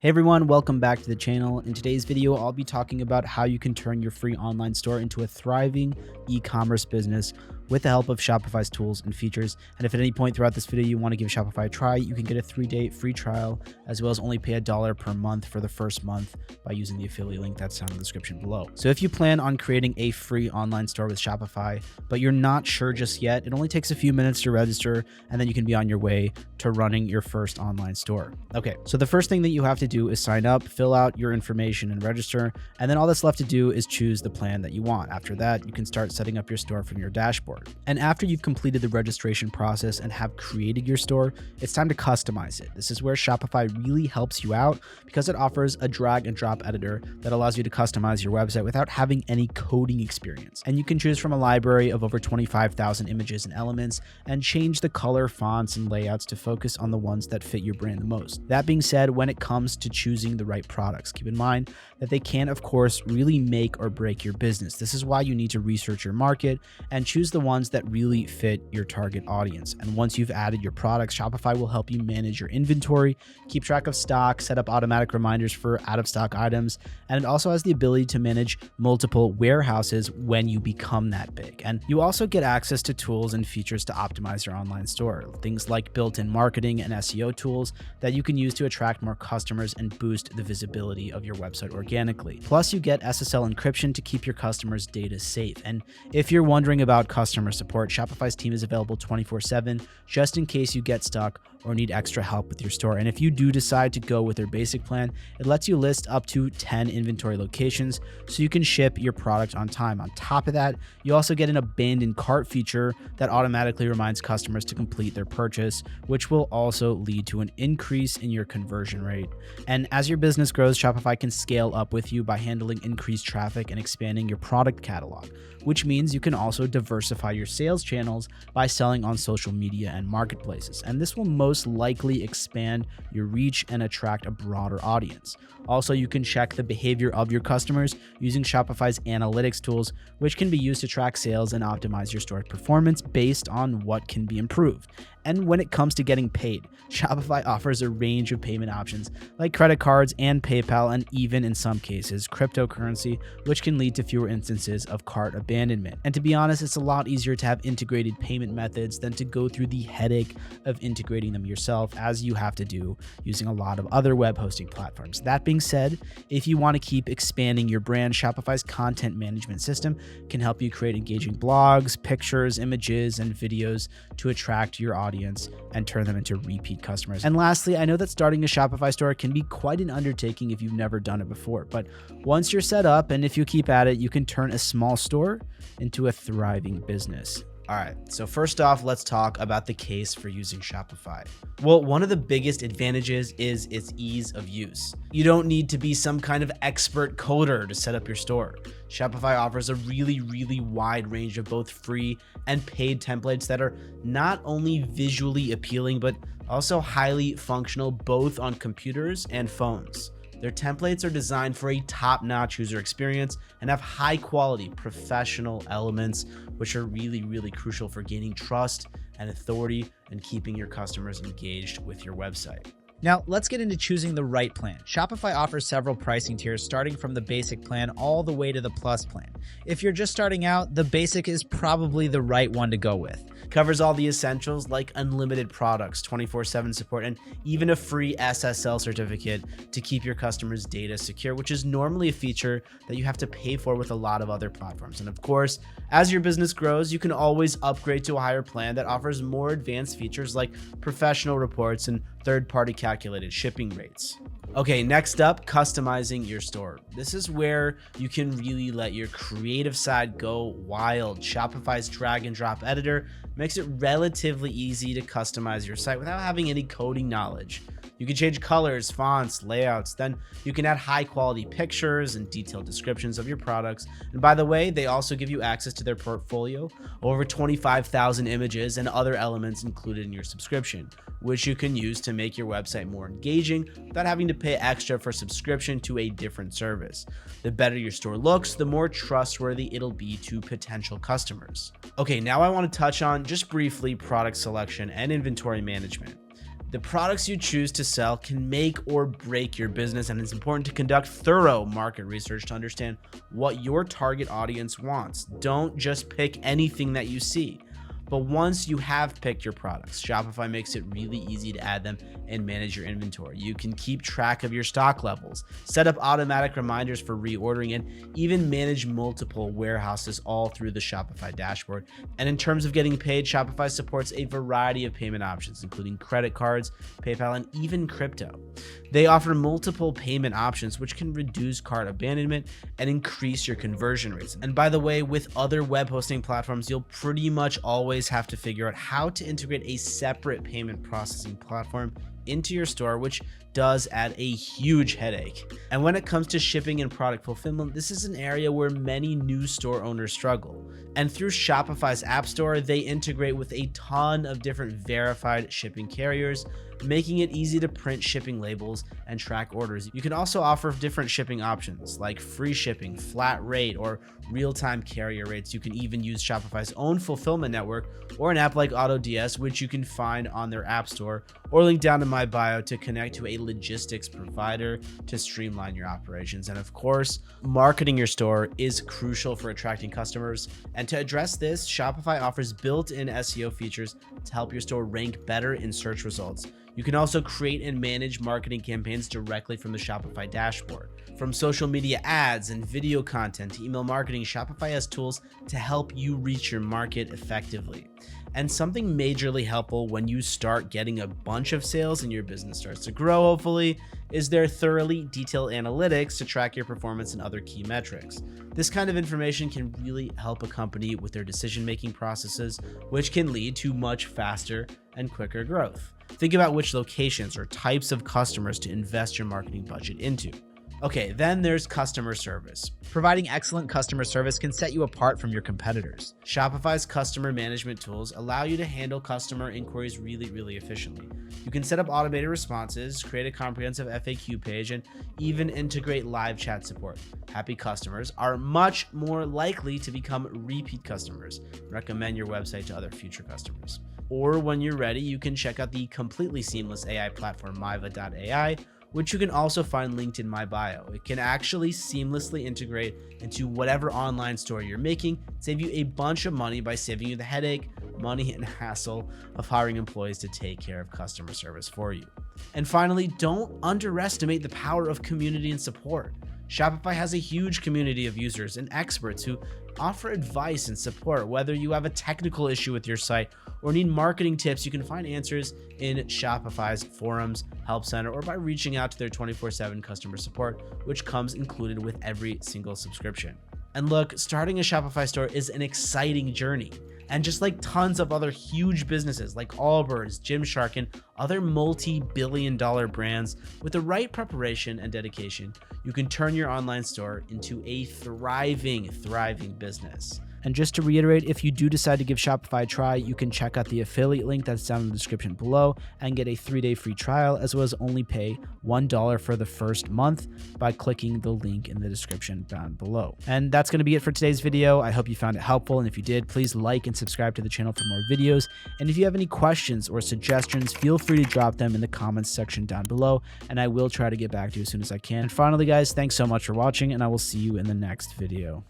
Hey everyone, welcome back to the channel. In today's video, I'll be talking about how you can turn your free online store into a thriving e-commerce business with the help of Shopify's tools and features. And if at any point throughout this video you want to give Shopify a try, you can get a 3-day free trial, as well as only pay $1 per month for the first month by using the affiliate link that's down in the description below. So if you plan on creating a free online store with Shopify, but you're not sure just yet, it only takes a few minutes to register, and then you can be on your way to running your first online store. Okay, so the first thing that you have to do is sign up, fill out your information and register, and then all that's left to do is choose the plan that you want. After that, you can start setting up your store from your dashboard. And after you've completed the registration process and have created your store, it's time to customize it. This is where Shopify really helps you out because it offers a drag and drop editor that allows you to customize your website without having any coding experience. And you can choose from a library of over 25,000 images and elements and change the color, fonts, and layouts to focus on the ones that fit your brand the most. That being said, when it comes to choosing the right products, keep in mind that they can, of course, really make or break your business. This is why you need to research your market and choose the ones that really fit your target audience. And once you've added your products, Shopify will help you manage your inventory, keep track of stock, set up automatic reminders for out of stock items, and it also has the ability to manage multiple warehouses when you become that big. And you also get access to tools and features to optimize your online store. Things like built-in marketing and SEO tools that you can use to attract more customers and boost the visibility of your website organically. Plus, you get SSL encryption to keep your customers' data safe. And if you're wondering about customer support, Shopify's team is available 24/7 just in case you get stuck or need extra help with your store. And if you do decide to go with their basic plan, it lets you list up to 10 inventory locations so you can ship your product on time. On top of that, you also get an abandoned cart feature that automatically reminds customers to complete their purchase, which will also lead to an increase in your conversion rate. And as your business grows, Shopify can scale up with you by handling increased traffic and expanding your product catalog, which means you can also diversify your sales channels by selling on social media and marketplaces. And this will most likely expand your reach and attract a broader audience. Also, you can check the behavior of your customers using Shopify's analytics tools, which can be used to track sales and optimize your store's performance based on what can be improved. And when it comes to getting paid, Shopify offers a range of payment options like credit cards and PayPal, and even in some cases, cryptocurrency, which can lead to fewer instances of cart abandonment. And to be honest, it's a lot easier to have integrated payment methods than to go through the headache of integrating them yourself, as you have to do using a lot of other web hosting platforms. That being said, if you want to keep expanding your brand, Shopify's content management system can help you create engaging blogs, pictures, images, and videos to attract your audience and turn them into repeat customers. And lastly, I know that starting a Shopify store can be quite an undertaking if you've never done it before, but once you're set up and if you keep at it, you can turn a small store into a thriving business. All right, so first off, let's talk about the case for using Shopify. Well, one of the biggest advantages is its ease of use. You don't need to be some kind of expert coder to set up your store. Shopify offers a really wide range of both free and paid templates that are not only visually appealing, but also highly functional both on computers and phones. Their templates are designed for a top-notch user experience and have high-quality professional elements, which are really crucial for gaining trust and authority and keeping your customers engaged with your website. Now, let's get into choosing the right plan. Shopify offers several pricing tiers, starting from the basic plan all the way to the plus plan. If you're just starting out, the basic is probably the right one to go with. Covers all the essentials like unlimited products, 24/7 support, and even a free SSL certificate to keep your customers' data secure, which is normally a feature that you have to pay for with a lot of other platforms. And of course, as your business grows, you can always upgrade to a higher plan that offers more advanced features like professional reports and third-party calculated shipping rates. Okay, next up, customizing your store. This is where you can really let your creative side go wild. Shopify's drag and drop editor makes it relatively easy to customize your site without having any coding knowledge. You can change colors, fonts, layouts, then you can add high quality pictures and detailed descriptions of your products. And by the way, they also give you access to their portfolio, over 25,000 images and other elements included in your subscription, which you can use to make your website more engaging without having to pay extra for subscription to a different service. The better your store looks, the more trustworthy it'll be to potential customers. Okay, now I want to touch on just briefly product selection and inventory management. The products you choose to sell can make or break your business, and it's important to conduct thorough market research to understand what your target audience wants. Don't just pick anything that you see. But once you have picked your products, Shopify makes it really easy to add them and manage your inventory. You can keep track of your stock levels, set up automatic reminders for reordering, and even manage multiple warehouses all through the Shopify dashboard. And in terms of getting paid, Shopify supports a variety of payment options, including credit cards, PayPal, and even crypto. They offer multiple payment options, which can reduce cart abandonment and increase your conversion rates. And by the way, with other web hosting platforms, you'll pretty much always have to figure out how to integrate a separate payment processing platform into your store, which does add a huge headache. And when it comes to shipping and product fulfillment, this is an area where many new store owners struggle. And through Shopify's App Store, they integrate with a ton of different verified shipping carriers, making it easy to print shipping labels and track orders. You can also offer different shipping options like free shipping, flat rate, or real-time carrier rates. You can even use Shopify's own fulfillment network or an app like AutoDS, which you can find on their App Store or link down in my bio to connect to a logistics provider to streamline your operations. And of course, marketing your store is crucial for attracting customers. And to address this, Shopify offers built-in SEO features to help your store rank better in search results. You can also create and manage marketing campaigns directly from the Shopify dashboard. From social media ads and video content to email marketing, Shopify has tools to help you reach your market effectively. And something majorly helpful when you start getting a bunch of sales and your business starts to grow, hopefully, is their thoroughly detailed analytics to track your performance and other key metrics. This kind of information can really help a company with their decision-making processes, which can lead to much faster and quicker growth. Think about which locations or types of customers to invest your marketing budget into. Okay, then there's customer service. Providing excellent customer service can set you apart from your competitors. Shopify's customer management tools allow you to handle customer inquiries really efficiently. You can set up automated responses, create a comprehensive FAQ page, and even integrate live chat support. Happy customers are much more likely to become repeat customers. Recommend your website to other future customers. Or when you're ready, you can check out the completely seamless AI platform Myva.ai, which you can also find linked in my bio. It can actually seamlessly integrate into whatever online store you're making, save you a bunch of money by saving you the headache, money, and hassle of hiring employees to take care of customer service for you. And finally, don't underestimate the power of community and support. Shopify has a huge community of users and experts who offer advice and support. Whether you have a technical issue with your site or need marketing tips, you can find answers in Shopify's forums, help center, or by reaching out to their 24/7 customer support, which comes included with every single subscription. And look, starting a Shopify store is an exciting journey. And just like tons of other huge businesses like Allbirds, Gymshark, and other multi-billion-dollar brands, with the right preparation and dedication, you can turn your online store into a thriving business. And just to reiterate, if you do decide to give Shopify a try, you can check out the affiliate link that's down in the description below and get a 3-day free trial, as well as only pay $1 for the first month by clicking the link in the description down below. And that's going to be it for today's video. I hope you found it helpful. And if you did, please like and subscribe to the channel for more videos. And if you have any questions or suggestions, feel free to drop them in the comments section down below, and I will try to get back to you as soon as I can. And finally, guys, thanks so much for watching, and I will see you in the next video.